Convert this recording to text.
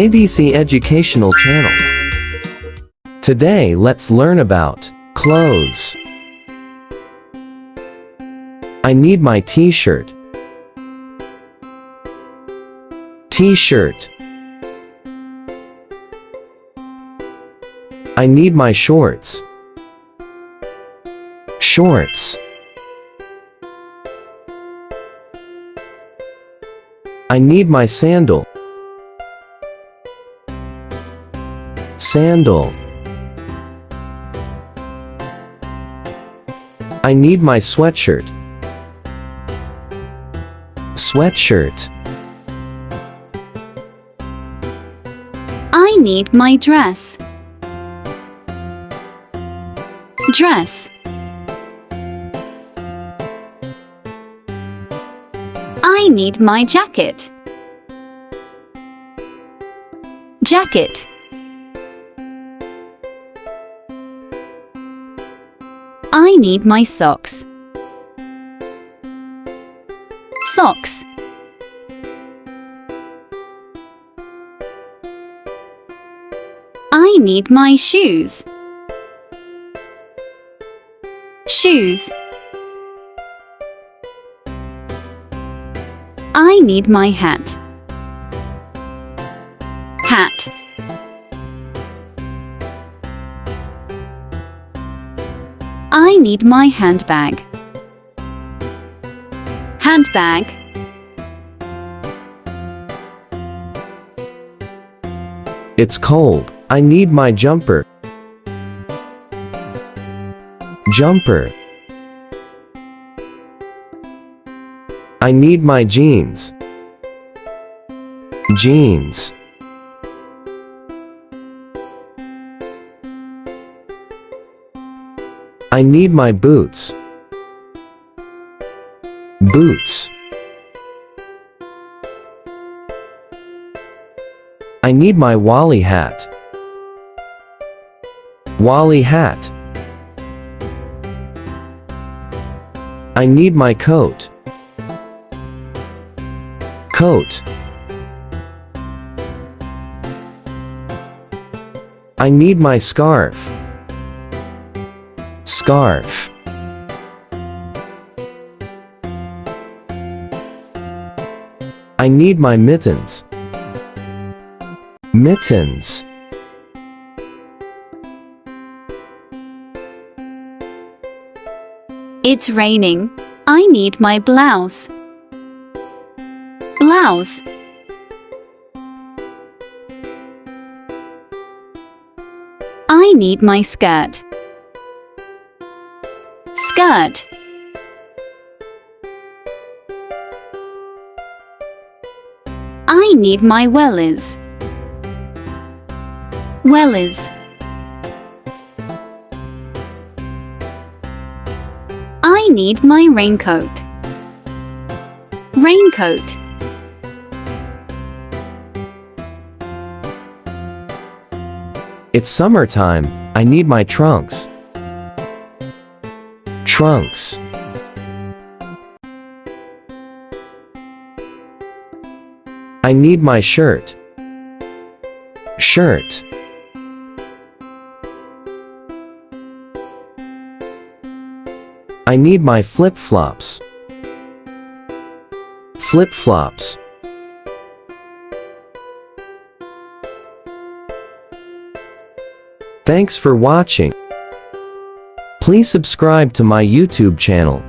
ABC Educational Channel. Today let's learn about clothes. I need my t-shirt. T-shirt. I need my shorts. Shorts. I need my sandal. Sandal. I need my sweatshirt. Sweatshirt. I need my dress. Dress. I need my jacket. Jacket. I need my socks. Socks. I need my shoes. Shoes. I need my hat. Hat. I need my handbag. Handbag. It's cold. I need my jumper. Jumper. I need my jeans. Jeans. I need my boots. Boots. I need my wolly hat. Wolly hat. I need my coat. Coat. I need my scarf. Scarf. I need my mittens. Mittens. It's raining. I need my blouse. Blouse. I need my skirt. Skirt. I need my wellies. Wellies. I need my raincoat. Raincoat. It's summertime. I need my trunks. Trunks. I need my shirt. Shirt. I need my flip-flops. Flip-flops. Thanks for watching. Please subscribe to my YouTube channel.